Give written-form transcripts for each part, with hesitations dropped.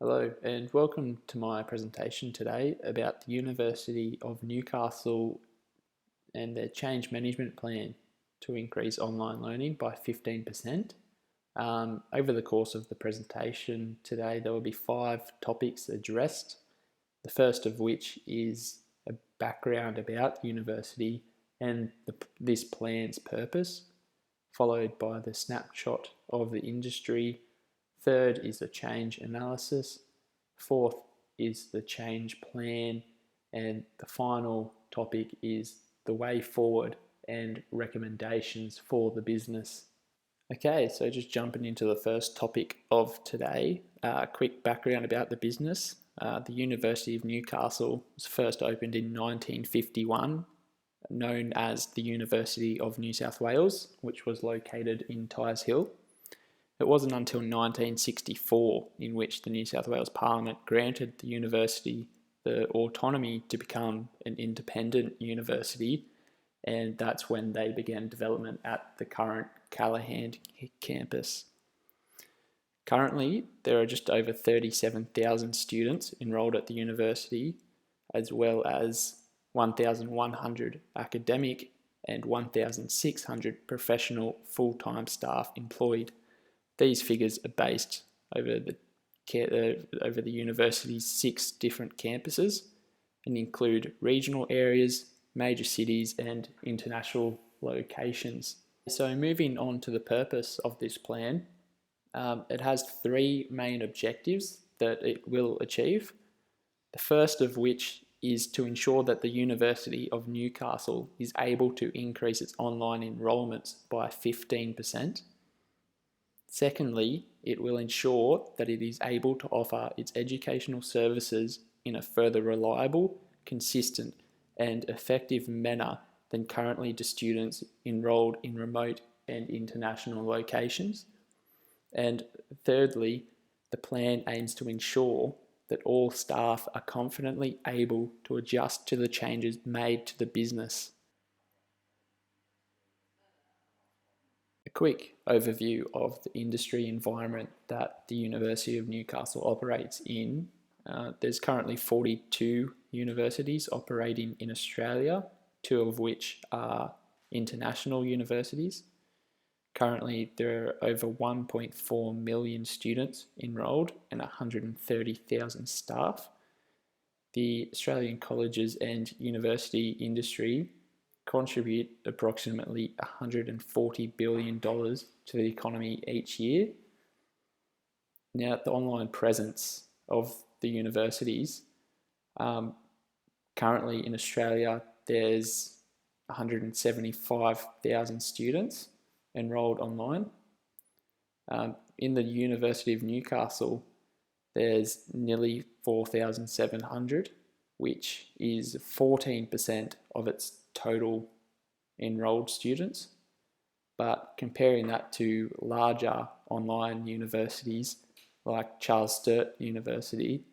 Hello and welcome to my presentation today about the University of Newcastle and their change management plan to increase online learning by 15%. Over the course of the presentation today, there will be 5 topics addressed, the first of which is a background about the university and this plan's purpose, followed by the snapshot of the industry. Third is the change analysis. Fourth is the change plan. And the final topic is the way forward and recommendations for the business. Okay, so just jumping into the first topic of today, a quick background about the business. The University of Newcastle was first opened in 1951, known as the University of New South Wales, which was located in Tyers Hill. It wasn't until 1964 in which the New South Wales Parliament granted the university the autonomy to become an independent university, and that's when they began development at the current Callaghan campus. Currently, there are just over 37,000 students enrolled at the university, as well as 1,100 academic and 1,600 professional full-time staff employed. These figures are based over the university's 6 different campuses and include regional areas, major cities, and international locations. So moving on to the purpose of this plan, it has 3 main objectives that it will achieve. The first of which is to ensure that the University of Newcastle is able to increase its online enrolments by 15%. Secondly, it will ensure that it is able to offer its educational services in a further reliable, consistent, and effective manner than currently to students enrolled in remote and international locations. And thirdly, the plan aims to ensure that all staff are confidently able to adjust to the changes made to the business. A quick overview of the industry environment that the University of Newcastle operates in. There's currently 42 universities operating in Australia, 2 of which are international universities. Currently, there are over 1.4 million students enrolled and 130,000 staff. The Australian colleges and university industry contribute approximately $140 billion to the economy each year. Now, the online presence of the universities, currently in Australia, there's 175,000 students enrolled online. In the University of Newcastle, there's nearly 4,700, which is 14% of its total enrolled students. But comparing that to larger online universities like Charles Sturt University,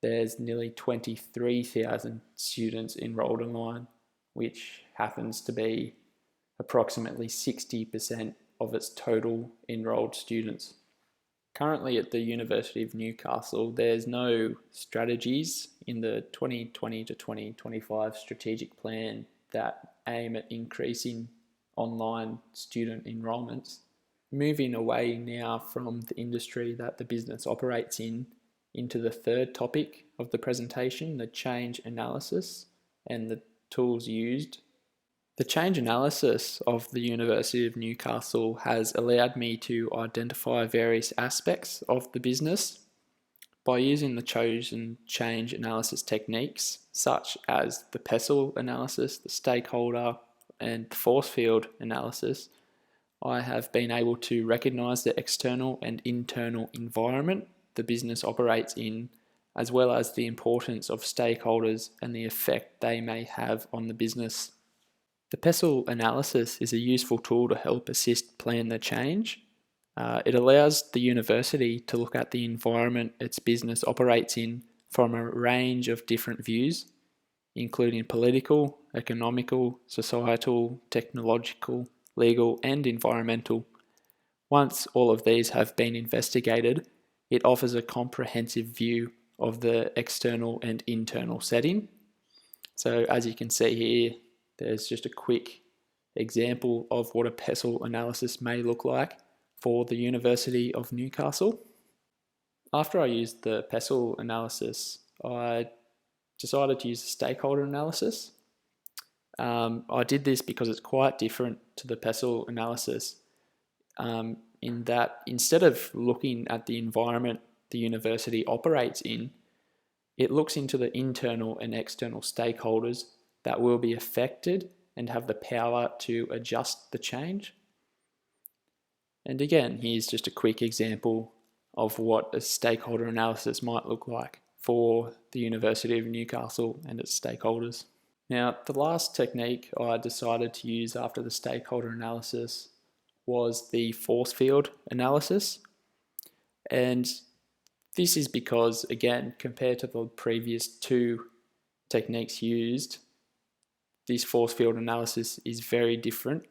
there's nearly 23,000 students enrolled online, which happens to be approximately 60% of its total enrolled students. Currently at the University of Newcastle, there's no strategies in the 2020 to 2025 strategic plan that aim at increasing online student enrolments. Moving away now from the industry that the business operates in into the third topic of the presentation, the change analysis and the tools used. The change analysis of the University of Newcastle has allowed me to identify various aspects of the business by using the chosen change analysis techniques, such as the PESTLE analysis, the stakeholder, and the force field analysis. I have been able to recognise the external and internal environment the business operates in, as well as the importance of stakeholders and the effect they may have on the business. The PESTLE analysis is a useful tool to help assist plan the change. It allows the university to look at the environment its business operates in from a range of different views, including political, economical, societal, technological, legal, and environmental. Once all of these have been investigated, it offers a comprehensive view of the external and internal setting. So as you can see here, there's just a quick example of what a PESEL analysis may look like for the University of Newcastle. After I used the PESEL analysis, I decided to use the stakeholder analysis. I did this because it's quite different to the PESEL analysis, in that instead of looking at the environment the university operates in, it looks into the internal and external stakeholders that will be affected and have the power to adjust the change. And again, here's just a quick example of what a stakeholder analysis might look like for the University of Newcastle and its stakeholders. Now, the last technique I decided to use after the stakeholder analysis was the force field analysis. And this is because, again, compared to the previous two techniques used, this force field analysis is very different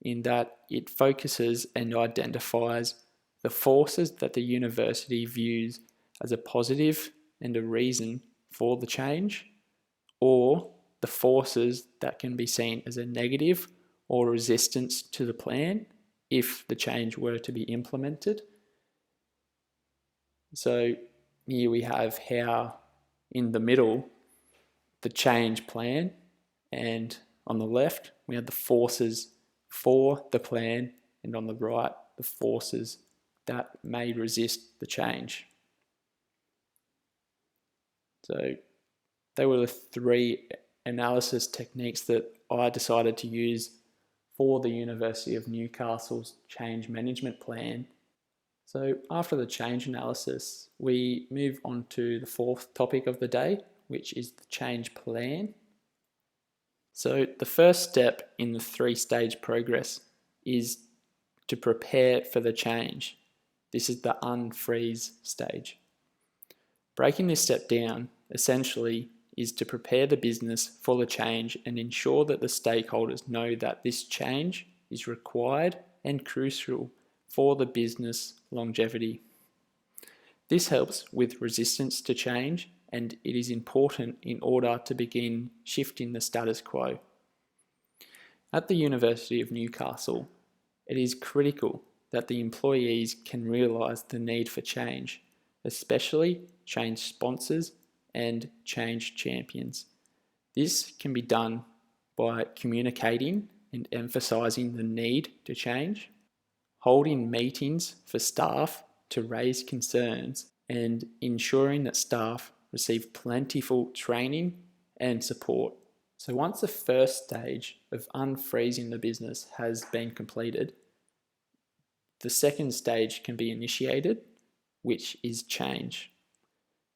in that it focuses and identifies the forces that the university views as a positive and a reason for the change, or the forces that can be seen as a negative or resistance to the plan if the change were to be implemented. So here we have how in the middle the change plan, and on the left we have the forces for the plan, and on the right the forces that may resist the change. So they were the three analysis techniques that I decided to use for the University of Newcastle's change management plan. So after the change analysis, we move on to the fourth topic of the day, which is the change plan. So the first step in the three-stage progress is to prepare for the change. This is the unfreeze stage. Breaking this step down essentially is to prepare the business for the change and ensure that the stakeholders know that this change is required and crucial for the business longevity. This helps with resistance to change, and it is important in order to begin shifting the status quo. At the University of Newcastle, it is critical that the employees can realise the need for change, especially change sponsors and change champions. This can be done by communicating and emphasising the need to change, holding meetings for staff to raise concerns, and ensuring that staff receive plentiful training and support. So once the first stage of unfreezing the business has been completed, the second stage can be initiated, which is change.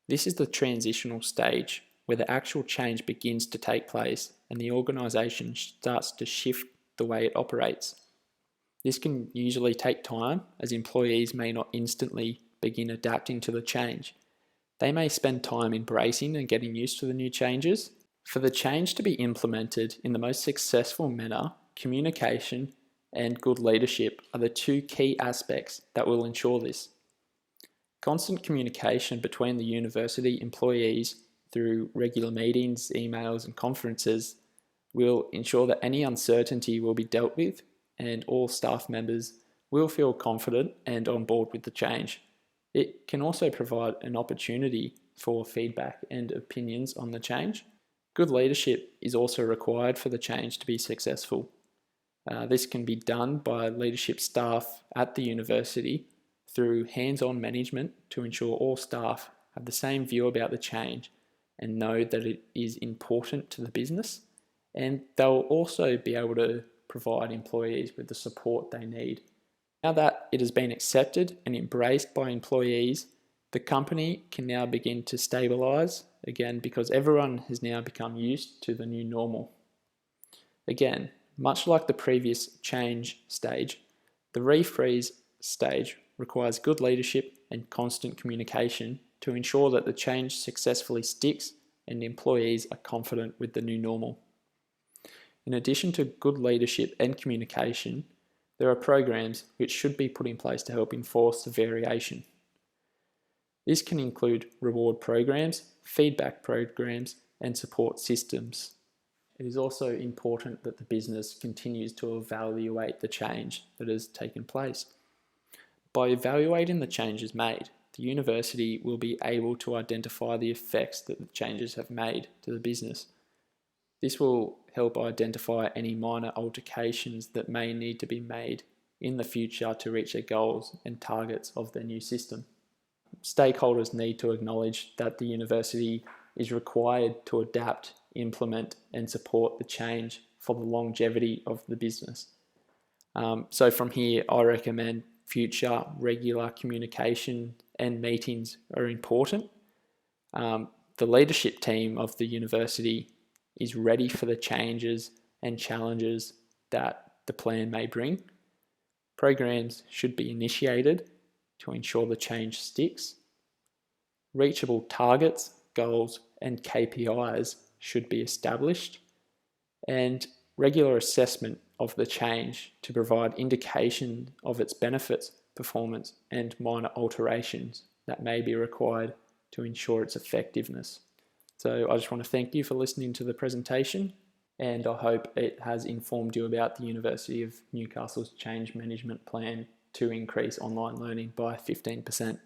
This is the transitional stage where the actual change begins to take place and the organisation starts to shift the way it operates. This can usually take time, as employees may not instantly begin adapting to the change. They may spend time embracing and getting used to the new changes. For the change to be implemented in the most successful manner, communication and good leadership are the two key aspects that will ensure this. Constant communication between the university employees through regular meetings, emails and conferences will ensure that any uncertainty will be dealt with and all staff members will feel confident and on board with the change. It can also provide an opportunity for feedback and opinions on the change. Good leadership is also required for the change to be successful. This can be done by leadership staff at the university through hands-on management to ensure all staff have the same view about the change and know that it is important to the business, and they'll also be able to provide employees with the support they need. Now that it has been accepted and embraced by employees, the company can now begin to stabilise again because everyone has now become used to the new normal. Again, much like the previous change stage, the refreeze stage requires good leadership and constant communication to ensure that the change successfully sticks and employees are confident with the new normal. In addition to good leadership and communication, there are programs which should be put in place to help enforce the variation. This can include reward programs, feedback programs, and support systems. It is also important that the business continues to evaluate the change that has taken place. By evaluating the changes made, the university will be able to identify the effects that the changes have made to the business. This will help identify any minor alterations that may need to be made in the future to reach the goals and targets of the new system. Stakeholders need to acknowledge that the university is required to adapt, implement, and support the change for the longevity of the business. So from here, I recommend future regular communication and meetings are important. The leadership team of the university is ready for the changes and challenges that the plan may bring. Programs should be initiated to ensure the change sticks. Reachable targets, goals, and KPIs should be established, and regular assessment of the change to provide indication of its benefits, performance, and minor alterations that may be required to ensure its effectiveness. So I just want to thank you for listening to the presentation, and I hope it has informed you about the University of Newcastle's change management plan to increase online learning by 15%.